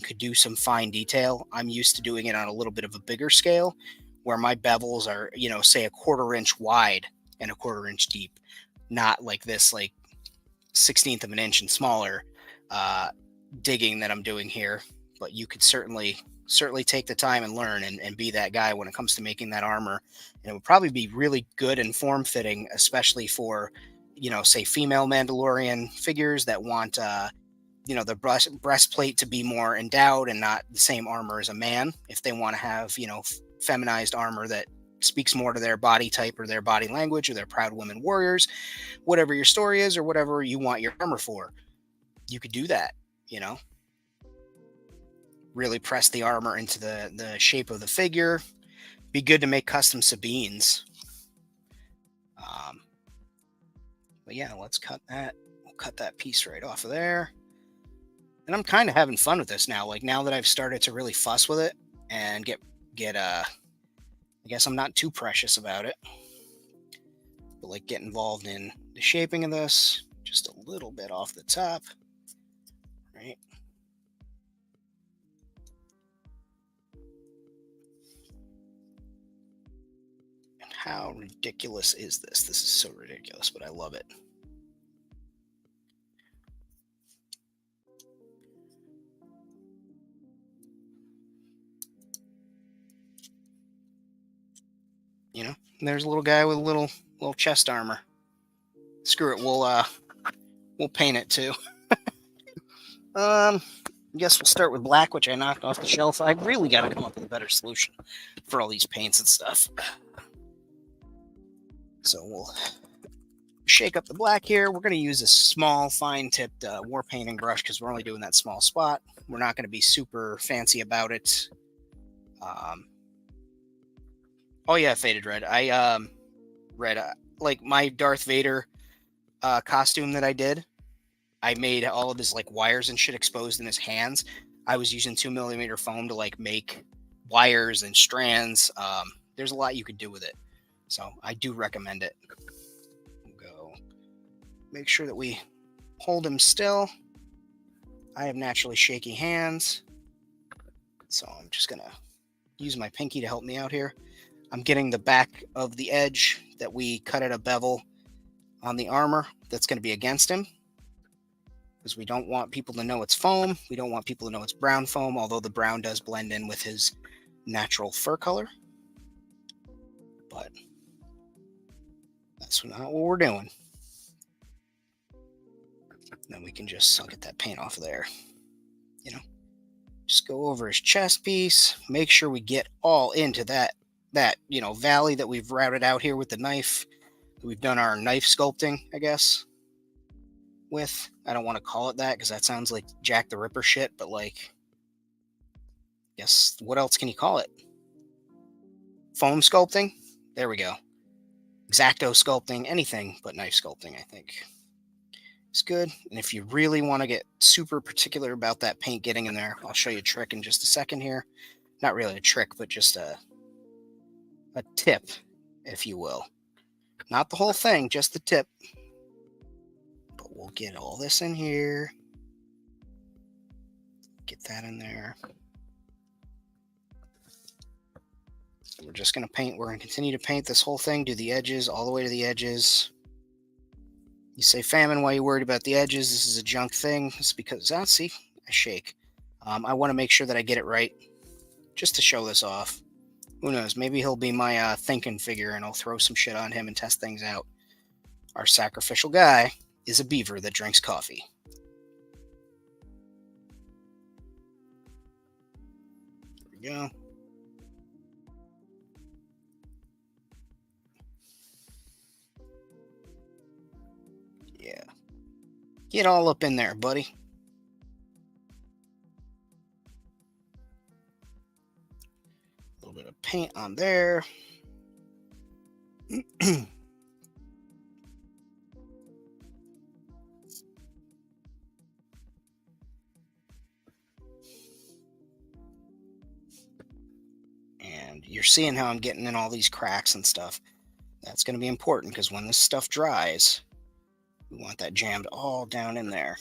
Speaker 1: could do some fine detail. I'm used to doing it on a little bit of a bigger scale, where my bevels are, say 1/4 inch wide and 1/4 inch deep, not like this 1/16 of an inch and smaller digging that I'm doing here. But you could certainly take the time and learn and be that guy when it comes to making that armor. And it would probably be really good and form fitting, especially for say female Mandalorian figures that want the breastplate to be more endowed and not the same armor as a man. If they want to have, feminized armor that speaks more to their body type or their body language, or their proud women warriors, whatever your story is or whatever you want your armor for, you could do that, really press the armor into the shape of the figure. Be good to make custom Sabines. But yeah, let's cut that. We'll cut that piece right off of there. And I'm kind of having fun with this now. Like, now that I've started to really fuss with it and get I guess I'm not too precious about it, but like get involved in the shaping of this, just a little bit off the top, right? And how ridiculous is this? This is so ridiculous, but I love it. There's a little guy with a little chest armor. Screw it, we'll paint it too. I guess we'll start with black, which I knocked off the shelf. I really got to come up with a better solution for all these paints and stuff. So we'll shake up the black here. We're going to use a small, fine-tipped war painting brush because we're only doing that small spot. We're not going to be super fancy about it. Oh yeah, faded red. I red, like my Darth Vader costume that I did. I made all of his like wires and shit exposed in his hands. I was using 2mm foam to like make wires and strands. There's a lot you could do with it, so I do recommend it. We'll go make sure that we hold him still. I have naturally shaky hands, so I'm just gonna use my pinky to help me out here. I'm getting the back of the edge that we cut at a bevel on the armor that's going to be against him, because we don't want people to know it's foam. We don't want people to know it's brown foam, although the brown does blend in with his natural fur color. But that's not what we're doing. Then we can just get that paint off of there. Just go over his chest piece. Make sure we get all into that valley that we've routed out here with the knife. We've done our knife sculpting, I guess, with. I don't want to call it that because that sounds like Jack the Ripper shit, but like, guess what else can you call it? Foam sculpting? There we go. X-Acto sculpting, anything but knife sculpting, I think. It's good. And if you really want to get super particular about that paint getting in there, I'll show you a trick in just a second here. Not really a trick, but just a tip, if you will. Not the whole thing, just the tip. But we'll get all this in here. Get that in there. So we're just going to paint. We're going to continue to paint this whole thing, do the edges all the way to the edges. You say, Famine, why are you worried about the edges? This is a junk thing. It's because, see, I shake. I want to make sure that I get it right, just to show this off. Who knows? Maybe he'll be my thinking figure, and I'll throw some shit on him and test things out. Our sacrificial guy is a beaver that drinks coffee. There we go. Yeah. Get all up in there, buddy. A little bit of paint on there. And you're seeing how I'm getting in all these cracks and stuff. That's going to be important because when this stuff dries, we want that jammed all down in there.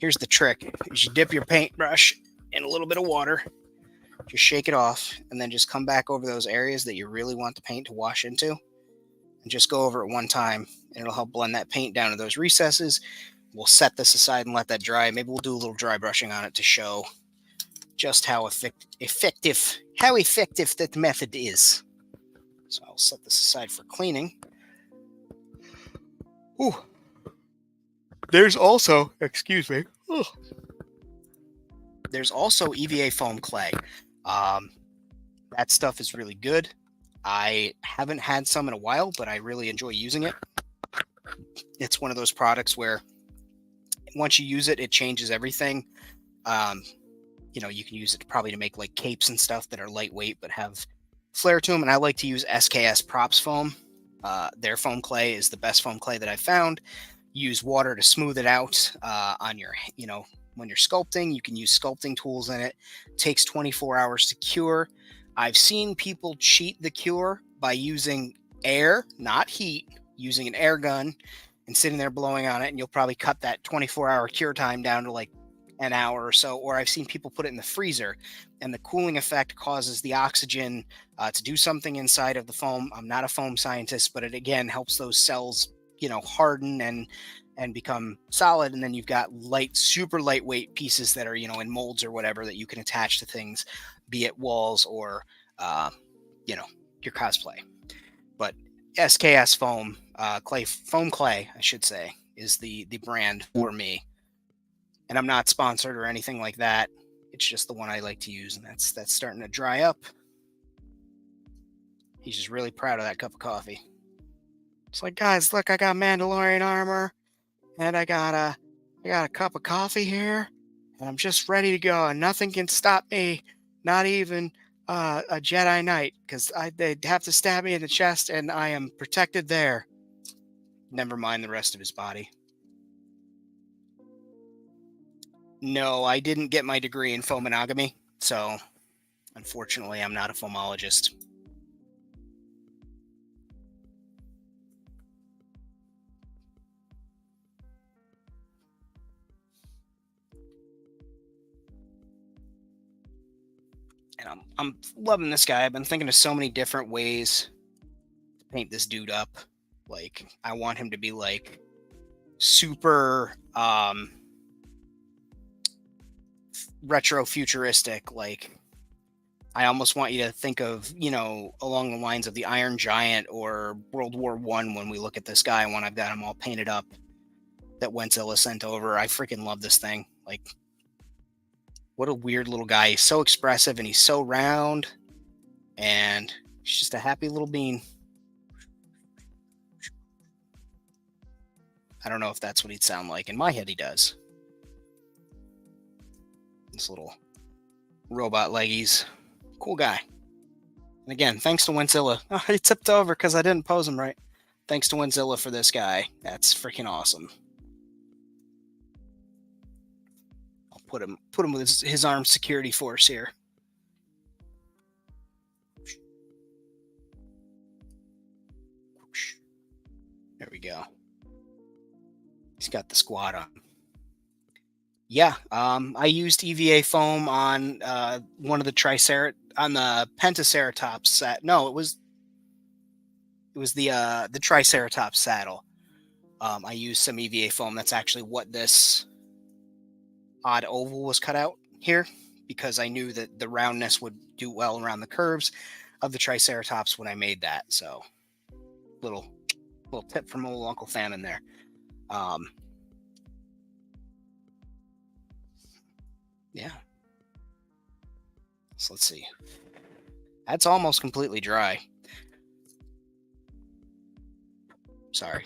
Speaker 1: Here's the trick. Is you dip your paintbrush in a little bit of water, just shake it off, and then just come back over those areas that you really want the paint to wash into, and just go over it one time, and it'll help blend that paint down to those recesses. We'll set this aside and let that dry. Maybe we'll do a little dry brushing on it to show just how effective that method is. So I'll set this aside for cleaning. Ooh. There's also, excuse me, There's also EVA Foam clay. That stuff is really good. I haven't had some in a while, but I really enjoy using it. It's one of those products where once you use it, it changes everything. Um, you can use it probably to make like capes and stuff that are lightweight but have flair to them. And I like to use SKS Props Foam. Their foam clay is the best foam clay that I've found. Use water to smooth it out on your, when you're sculpting. You can use sculpting tools in it. Takes 24 hours to cure. I've seen people cheat the cure by using air, not heat, using an air gun and sitting there blowing on it, and you'll probably cut that 24-hour cure time down to like an hour or so. Or I've seen people put it in the freezer, and the cooling effect causes the oxygen to do something inside of the foam. I'm not a foam scientist, but it again helps those cells, harden and become solid. And then you've got super lightweight pieces that are, in molds or whatever that you can attach to things, be it walls or, your cosplay. But SKS Foam, foam clay, I should say, is the brand for me. And I'm not sponsored or anything like that. It's just the one I like to use, and that's starting to dry up. He's just really proud of that cup of coffee. It's like, guys, look, I got Mandalorian armor, and I got a cup of coffee here, and I'm just ready to go, and nothing can stop me, not even a Jedi Knight, because they'd have to stab me in the chest, and I am protected there. Never mind the rest of his body. No, I didn't get my degree in foamonogamy, so unfortunately, I'm not a foamologist. And I'm loving this guy. I've been thinking of so many different ways to paint this dude up. Like, I want him to be like super retro futuristic. Like, I almost want you to think of, along the lines of the Iron Giant or World War I when we look at this guy, when I've got him all painted up, that Wentzilla sent over. I freaking love this thing. Like, what a weird little guy. He's so expressive and he's so round, and he's just a happy little bean. I don't know if that's what he'd sound like. In my head, he does. This little robot leggies. Cool guy. And again, thanks to Wentzilla. Oh, he tipped over because I didn't pose him right. Thanks to Wentzilla for this guy. That's freaking awesome. I'll put him with his armed security force here. There we go. He's got the squad on. Yeah, I used EVA foam on one of the on the Pentaceratops set. No, it was the Triceratops saddle. I used some EVA foam. That's actually what this odd oval was cut out here, because I knew that the roundness would do well around the curves of the Triceratops when I made that. So, little tip from old Uncle Famine there. Yeah. So let's see. That's almost completely dry. Sorry.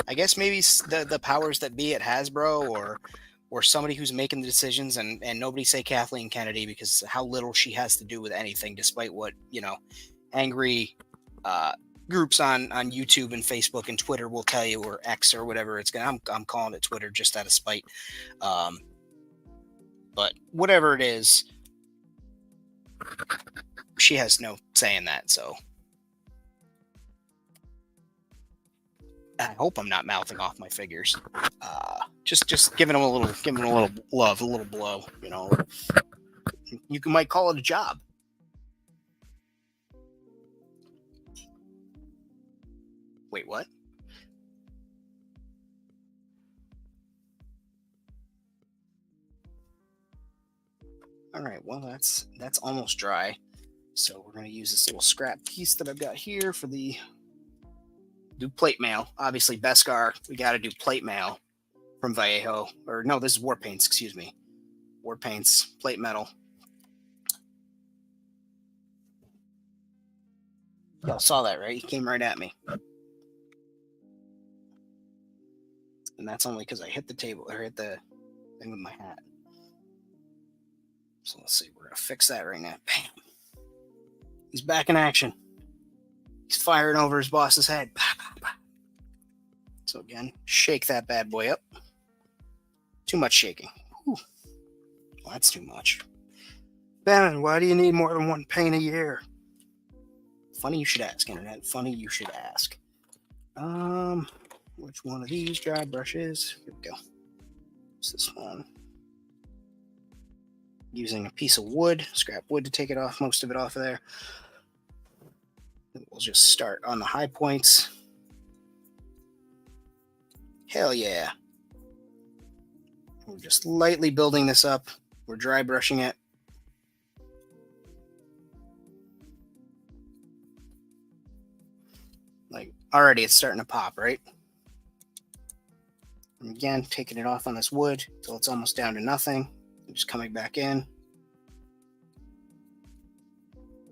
Speaker 1: I guess maybe the powers that be at Hasbro or somebody who's making the decisions, and nobody say Kathleen Kennedy, because how little she has to do with anything, despite what, angry groups on YouTube and Facebook and Twitter will tell you, or X or whatever it's gonna. I'm calling it Twitter just out of spite. But whatever it is, she has no say in that. So I hope I'm not mouthing off my figures. Just giving them a little love, a little blow. You might call it a job. Wait, what? All right. Well, that's almost dry. So we're going to use this little scrap piece that I've got here for the do plate mail. Obviously, Beskar, we got to do plate mail from Vallejo. Or no, this is War Paints, excuse me. War Paints, plate metal. Y'all saw that, right? He came right at me. And that's only because I hit the table, or hit the thing with my hat. So let's see, we're going to fix that right now. Bam. He's back in action. He's firing over his boss's head. So again, shake that bad boy up. Too much shaking. Whew. Well, that's too much. Ben, why do you need more than one paint a year? Funny you should ask, Internet. Funny you should ask. Which one of these dry brushes? Here we go. It's this one. Using a piece of wood, scrap wood to take it off, most of it off of there. We'll just start on the high points. Hell yeah. We're just lightly building this up. We're dry brushing it. Like, already it's starting to pop, right? And again, taking it off on this wood until it's almost down to nothing. Just coming back in.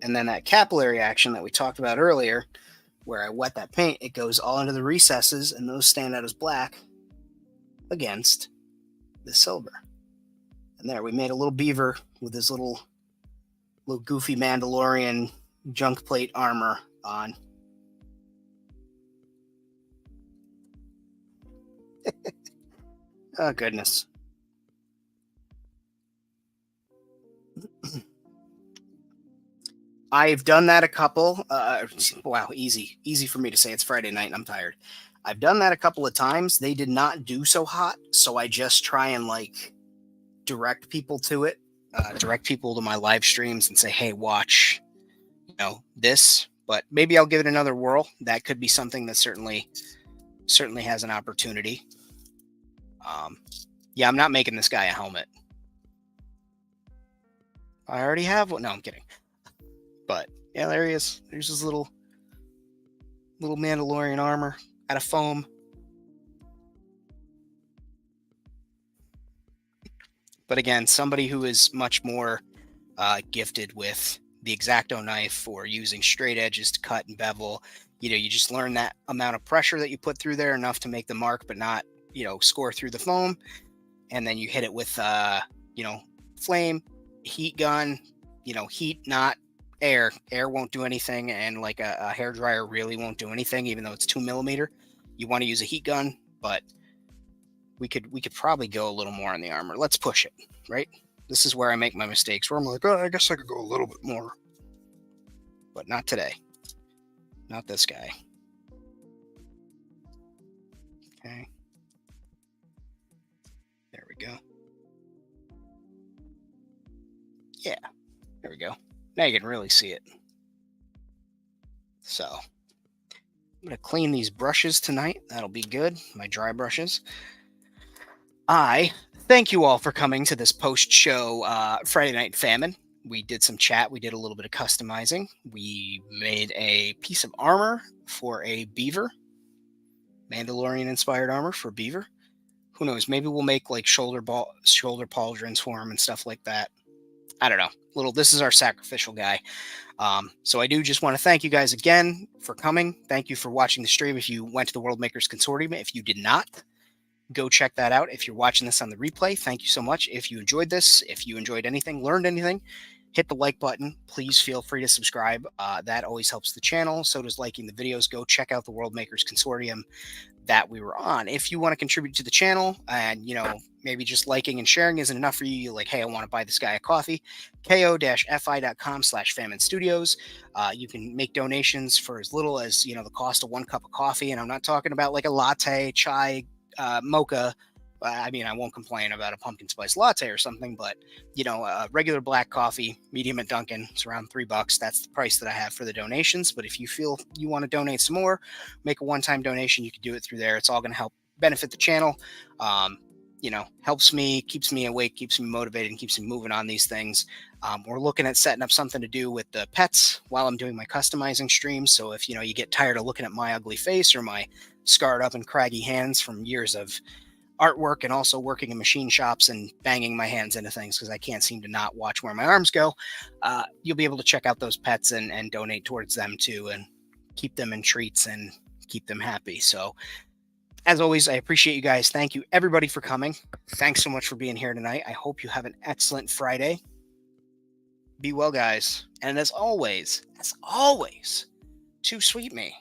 Speaker 1: And then that capillary action that we talked about earlier, where I wet that paint, it goes all into the recesses, and those stand out as black against the silver. And there, we made a little beaver with his little goofy Mandalorian junk plate armor on. Oh, goodness. I've done that a couple. Wow, easy for me to say. It's Friday night and I'm tired. I've done that a couple of times. They did not do so hot, so I just try and like direct people to it, direct people to my live streams and say, "Hey, watch, this." But maybe I'll give it another whirl. That could be something that certainly has an opportunity. Yeah, I'm not making this guy a helmet. I already have one. No, I'm kidding. But yeah, there he is. There's his little Mandalorian armor out of foam. But again, somebody who is much more gifted with the X-Acto knife or using straight edges to cut and bevel, you just learn that amount of pressure that you put through there enough to make the mark, but not, score through the foam. And then you hit it with, flame, heat gun, heat, not air. Air won't do anything, and like a hair dryer really won't do anything, even though it's 2 millimeter. You want to use a heat gun, but we could probably go a little more on the armor. Let's push it, right? This is where I make my mistakes, where I'm like, oh, I guess I could go a little bit more, but not today. Not this guy. Okay. There we go. Yeah, there we go. Now you can really see it. So I'm going to clean these brushes tonight. That'll be good. My dry brushes. I thank you all for coming to this post-show Friday Night Famine. We did some chat. We did a little bit of customizing. We made a piece of armor for a beaver. Mandalorian-inspired armor for beaver. Who knows? Maybe we'll make like shoulder pauldrons for him and stuff like that. I don't know. This is our sacrificial guy. So I do just want to thank you guys again for coming. Thank you for watching the stream. If you went to the World Makers Consortium, if you did not, go check that out. If you're watching this on the replay, thank you so much. If you enjoyed this, if you enjoyed anything, learned anything, hit the like button. Please feel free to subscribe. That always helps the channel. So does liking the videos. Go check out the World Makers Consortium that we were on. If you want to contribute to the channel and, maybe just liking and sharing isn't enough for you, you're like, hey, I want to buy this guy a coffee, ko-fi.com/famine studios. You can make donations for as little as, the cost of 1 cup of coffee. And I'm not talking about like a latte, chai, mocha. I won't complain about a pumpkin spice latte or something, but, a regular black coffee, medium at Dunkin', it's around $3. That's the price that I have for the donations. But if you feel you want to donate some more, make a one-time donation, you can do it through there. It's all going to help benefit the channel. helps me, keeps me awake, keeps me motivated, and keeps me moving on these things. We're looking at setting up something to do with the pets while I'm doing my customizing streams. So if you get tired of looking at my ugly face or my scarred up and craggy hands from years of artwork and also working in machine shops and banging my hands into things because I can't seem to not watch where my arms go, you'll be able to check out those pets and donate towards them too, and keep them in treats and keep them happy. So as always, I appreciate you guys. Thank you everybody for coming. Thanks so much for being here tonight. I hope you have an excellent Friday. Be well, guys. And as always, too sweet me.